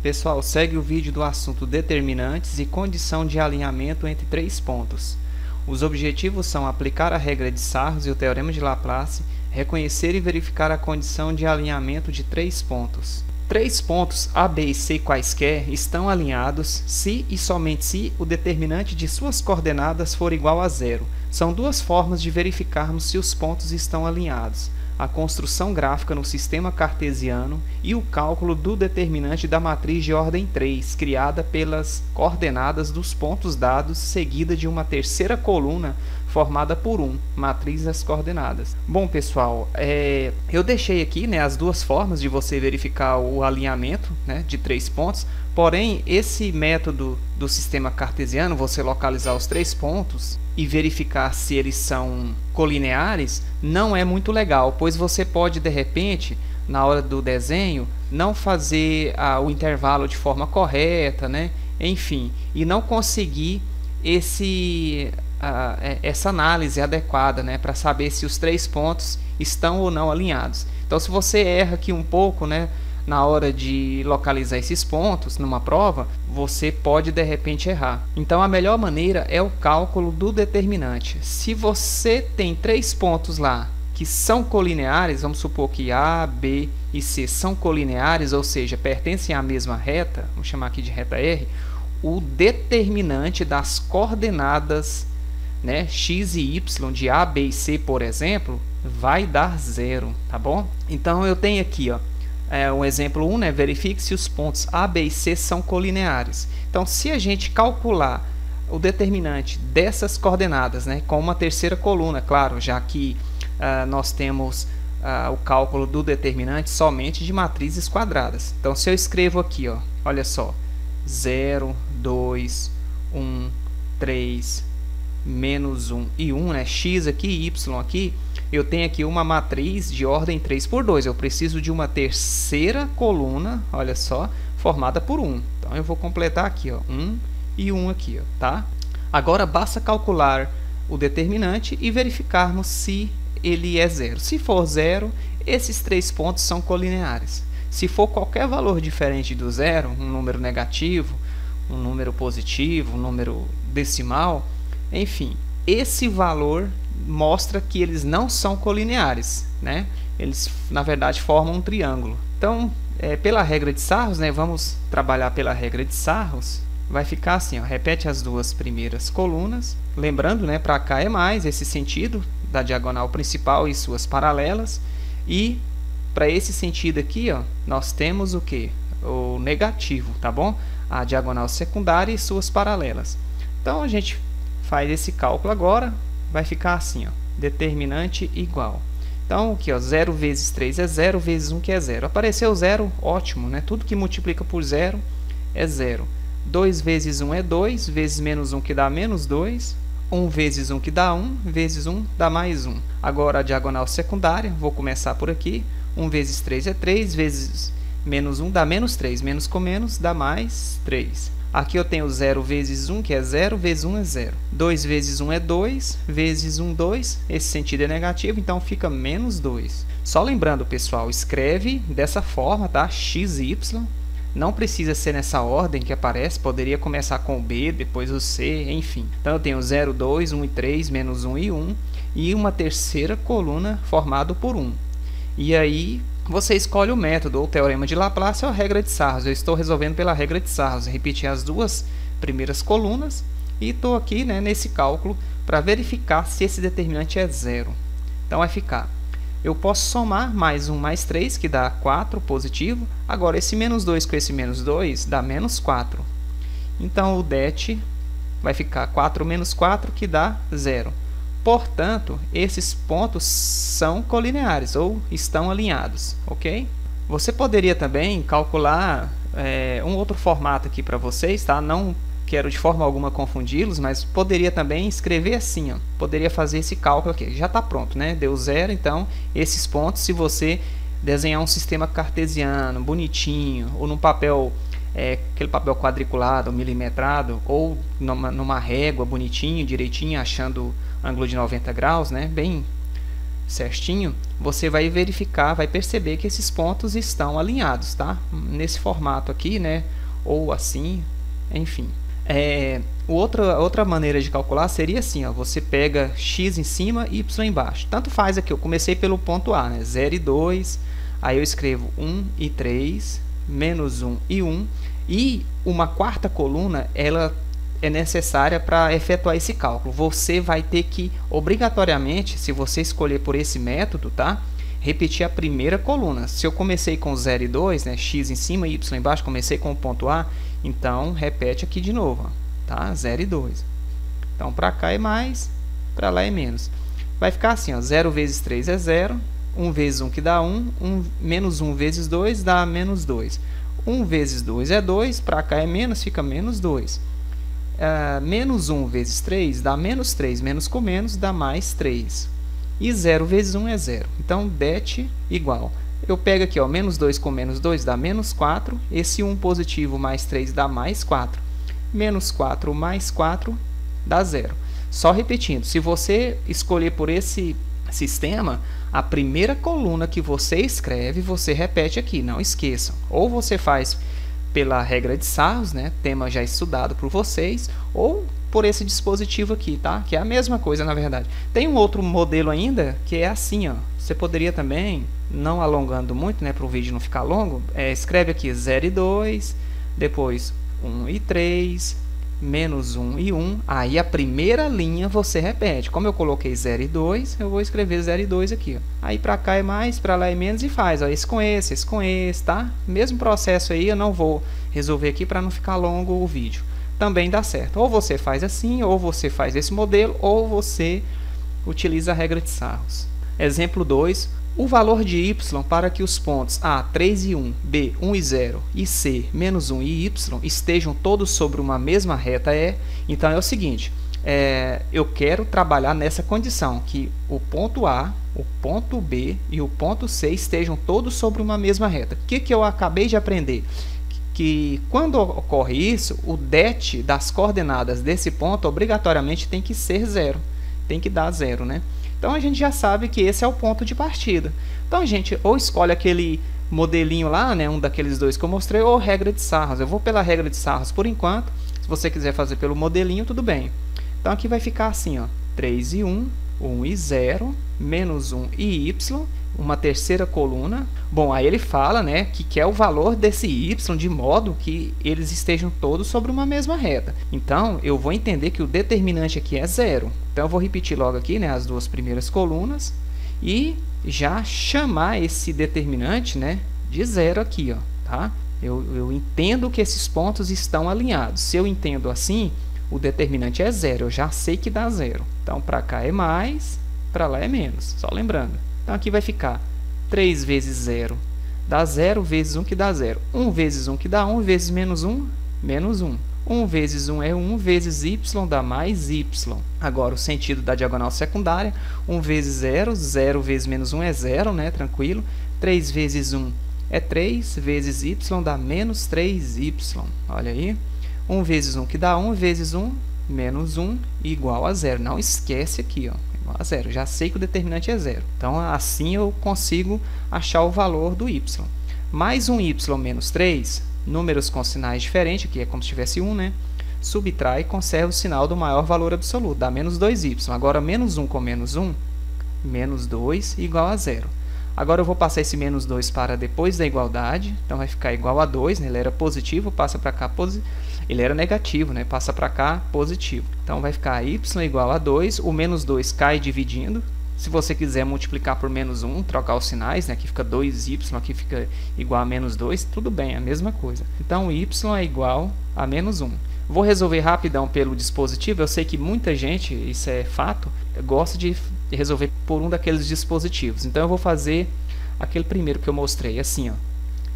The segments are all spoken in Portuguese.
Pessoal, segue o vídeo do assunto determinantes e condição de alinhamento entre três pontos. Os objetivos são aplicar a regra de Sarros e o teorema de Laplace, reconhecer e verificar a condição de alinhamento de três pontos. Três pontos A, B e C quaisquer estão alinhados se e somente se o determinante de suas coordenadas for igual a zero. São duas formas de verificarmos se os pontos estão alinhados: a construção gráfica no sistema cartesiano e o cálculo do determinante da matriz de ordem 3, criada pelas coordenadas dos pontos dados, seguida de uma terceira coluna formada por matriz das coordenadas. Bom, pessoal, eu deixei aqui, as duas formas de você verificar o alinhamento, de três pontos. Porém, esse método do sistema cartesiano, você localizar os três pontos e verificar se eles são colineares, não é muito legal, pois você pode, de repente, na hora do desenho, não fazer o intervalo de forma correta, enfim, e não conseguir essa análise adequada, para saber se os três pontos estão ou não alinhados. Então, se você erra aqui um pouco, na hora de localizar esses pontos numa prova, você pode de repente errar. Então a melhor maneira é o cálculo do determinante. Se você tem três pontos lá que são colineares, vamos supor que A, B e C são colineares, ou seja, pertencem à mesma reta, vamos chamar aqui de reta R, o determinante das coordenadas, x e y de A, B e C, por exemplo, vai dar zero, tá bom? Então eu tenho aqui, um exemplo 1, verifique se os pontos A, B e C são colineares. Então, se a gente calcular o determinante dessas coordenadas, com uma terceira coluna, claro, já que nós temos o cálculo do determinante somente de matrizes quadradas. Então, se eu escrevo aqui, olha só, 0, 2, 1, 3, menos 1 e 1, x aqui e y aqui, eu tenho aqui uma matriz de ordem 3 por 2. Eu preciso de uma terceira coluna, olha só, formada por 1. Então, eu vou completar aqui, 1 e 1 aqui, tá? Agora, basta calcular o determinante e verificarmos se ele é zero. Se for zero, esses três pontos são colineares. Se for qualquer valor diferente do zero, um número negativo, um número positivo, um número decimal, enfim, esse valor mostra que eles não são colineares, Eles, na verdade, formam um triângulo. Então, pela regra de Sarros, vamos trabalhar pela regra de Sarros. Vai ficar assim, repete as duas primeiras colunas. Lembrando, para cá é mais esse sentido da diagonal principal e suas paralelas. E para esse sentido aqui, nós temos o quê? O negativo, tá bom? A diagonal secundária e suas paralelas. Então, a gente faz esse cálculo agora. Vai ficar assim, determinante igual. Então, aqui, 0 vezes 3 é 0, vezes 1 que é 0. Apareceu 0, ótimo, Tudo que multiplica por 0 é 0. 2 vezes 1 é 2, vezes menos 1 que dá menos 2. 1 vezes 1 que dá 1, vezes 1 dá mais 1. Agora, a diagonal secundária, vou começar por aqui. 1 vezes 3 é 3, vezes menos 1 dá menos 3. Menos com menos dá mais 3. Aqui eu tenho 0 vezes 1, que é 0, vezes 1 é 0. 2 vezes 1 é 2, vezes 1, 2. Esse sentido é negativo, então fica menos 2. Só lembrando, pessoal, escreve dessa forma, tá? X e Y. Não precisa ser nessa ordem que aparece, poderia começar com o B, depois o C, enfim. Então eu tenho 0, 2, 1 e 3, menos 1 e 1, e uma terceira coluna formada por 1. E aí você escolhe o método, ou o teorema de Laplace, ou a regra de Sarros. Eu estou resolvendo pela regra de Sarros. Repetir as duas primeiras colunas e estou aqui nesse cálculo para verificar se esse determinante é zero. Então vai ficar, eu posso somar mais 1 mais 3, que dá 4, positivo. Agora, esse menos 2 com esse menos 2 dá menos 4. Então, o det vai ficar 4 menos 4, que dá 0. Portanto, esses pontos são colineares, ou estão alinhados, ok? Você poderia também calcular um outro formato aqui para vocês, tá? Não quero de forma alguma confundi-los, mas poderia também escrever assim, poderia fazer esse cálculo aqui. Já está pronto, Deu 0, então, esses pontos, se você desenhar um sistema cartesiano, bonitinho, ou num papel, aquele papel quadriculado, milimetrado, ou numa régua, bonitinho, direitinho, achando ângulo de 90 graus, bem certinho, você vai verificar, vai perceber que esses pontos estão alinhados, tá? Nesse formato aqui, né? Ou assim, enfim. Outra maneira de calcular seria assim, ó, você pega x em cima e y embaixo. Tanto faz aqui, eu comecei pelo ponto A, né? 0 e 2, aí eu escrevo 1 e 3, menos 1 e 1, e uma quarta coluna, ela é necessária para efetuar esse cálculo. Você vai ter que, obrigatoriamente, se você escolher por esse método, tá? Repetir a primeira coluna. Se eu comecei com 0 e 2, né? X em cima e y embaixo, comecei com o ponto A, então repete aqui de novo, ó, tá? 0 e 2. Então, para cá é mais, para lá é menos. Vai ficar assim, ó, 0 vezes 3 é 0, 1 vezes 1 que dá 1, menos 1 vezes 2 dá menos 2. 1 vezes 2 é 2, para cá é menos, fica menos 2. Menos 1 vezes 3 dá menos 3, menos com menos dá mais 3. E 0 vezes 1 é 0. Então, det igual. Eu pego aqui, ó, menos 2 com menos 2 dá menos 4. Esse 1 positivo mais 3 dá mais 4. Menos 4 mais 4 dá 0. Só repetindo, se você escolher por esse sistema, a primeira coluna que você escreve, você repete aqui, não esqueçam. Ou você faz pela regra de Sarros, né, tema já estudado por vocês, ou por esse dispositivo aqui, tá? Que é a mesma coisa, na verdade. Tem um outro modelo ainda, que é assim, ó. Você poderia também, não alongando muito, né, para o vídeo não ficar longo, escreve aqui 0 e 2, depois 1 e 3, menos 1 e 1, aí a primeira linha você repete. Como eu coloquei 0 e 2, eu vou escrever 0 e 2 aqui, ó. Aí para cá é mais, para lá é menos e faz, ó, esse com esse, tá? Mesmo processo aí, eu não vou resolver aqui para não ficar longo o vídeo. Também dá certo. Ou você faz assim, ou você faz esse modelo, ou você utiliza a regra de Sarros. Exemplo 2. O valor de y para que os pontos A, 3 e 1, B, 1 e 0 e C, menos 1 e y estejam todos sobre uma mesma reta é... Então, é o seguinte, eu quero trabalhar nessa condição, que o ponto A, o ponto B e o ponto C estejam todos sobre uma mesma reta. O que eu acabei de aprender? Que quando ocorre isso, o det das coordenadas desse ponto obrigatoriamente tem que ser 0. Tem que dar 0, né? Então, a gente já sabe que esse é o ponto de partida. Então, a gente ou escolhe aquele modelinho lá, né, um daqueles dois que eu mostrei, ou regra de Sarros. Eu vou pela regra de Sarros por enquanto. Se você quiser fazer pelo modelinho, tudo bem. Então, aqui vai ficar assim, ó, 3 e 1, 1 e 0, menos 1 e y, uma terceira coluna. Bom, aí ele fala, né, que quer o valor desse y de modo que eles estejam todos sobre uma mesma reta. Então, eu vou entender que o determinante aqui é 0. Então, eu vou repetir logo aqui, né, as duas primeiras colunas e já chamar esse determinante, né, de 0 aqui, ó, tá? Eu entendo que esses pontos estão alinhados. Se eu entendo assim, o determinante é 0. Eu já sei que dá 0. Então, para cá é mais, para lá é menos. Só lembrando. Então, aqui vai ficar 3 vezes 0 dá 0, vezes 1 que dá 0. 1 vezes 1 que dá 1, vezes menos 1, menos 1. 1 vezes 1 é 1, vezes y dá mais y. Agora, o sentido da diagonal secundária, 1 vezes 0, 0 vezes menos 1 é 0, né? Tranquilo. 3 vezes 1 é 3, vezes y dá menos 3y. Olha aí. 1 vezes 1 que dá 1, vezes 1, menos 1, igual a 0. Não esquece aqui, ó. A 0. Já sei que o determinante é 0. Então, assim eu consigo achar o valor do y. Mais um y menos 3, números com sinais diferentes, aqui é como se tivesse 1, né? Subtrai e conserva o sinal do maior valor absoluto, dá menos 2y. Agora, menos 1 com menos 1, menos 2 igual a 0. Agora, eu vou passar esse menos 2 para depois da igualdade, então vai ficar igual a 2, né? Ele era positivo, passa para cá positivo. Ele era negativo, né? Passa para cá positivo. Então, vai ficar y igual a 2. O menos 2 cai dividindo. Se você quiser multiplicar por menos 1, trocar os sinais, né? Aqui fica 2y, aqui fica igual a menos 2. Tudo bem, é a mesma coisa. Então, y é igual a menos 1. Vou resolver rapidão pelo dispositivo. Eu sei que muita gente, isso é fato, gosta de resolver por um daqueles dispositivos. Então, eu vou fazer aquele primeiro que eu mostrei. Assim, ó.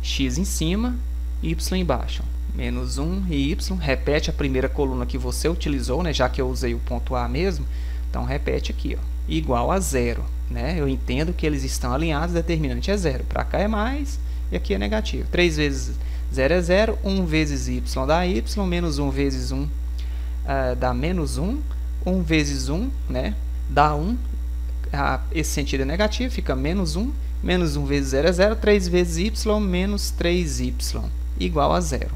X em cima, y embaixo. Menos 1 e y, repete a primeira coluna que você utilizou, né, já que eu usei o ponto A mesmo, então repete aqui, ó, igual a 0, né? Eu entendo que eles estão alinhados, o determinante é 0, para cá é mais e aqui é negativo. 3 vezes 0 é 0, 1 vezes y dá y, menos 1 vezes 1 dá menos 1, 1 vezes 1, né, dá 1, esse sentido é negativo, fica menos 1. Menos 1 vezes 0 é 0. 3 vezes y menos 3y igual a 0.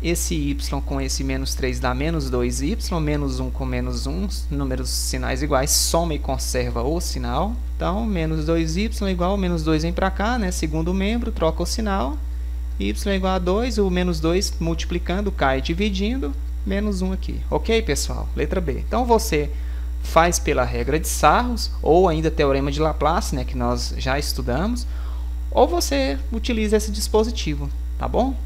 Esse y com esse menos 3 dá menos 2y, menos 1 com menos 1, números sinais iguais, soma e conserva o sinal. Então, menos 2y igual, menos 2 vem para cá, né? Segundo membro, troca o sinal. Y igual a 2, o menos 2 multiplicando, cai dividindo, menos 1 aqui. Ok, pessoal? Letra B. Então, você faz pela regra de Sarros, ou ainda teorema de Laplace, né, que nós já estudamos, ou você utiliza esse dispositivo, tá bom?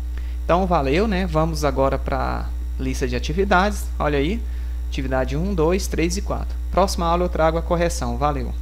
Então, valeu, né? Vamos agora para a lista de atividades. Olha aí, atividade 1, 2, 3 e 4. Próxima aula eu trago a correção. Valeu!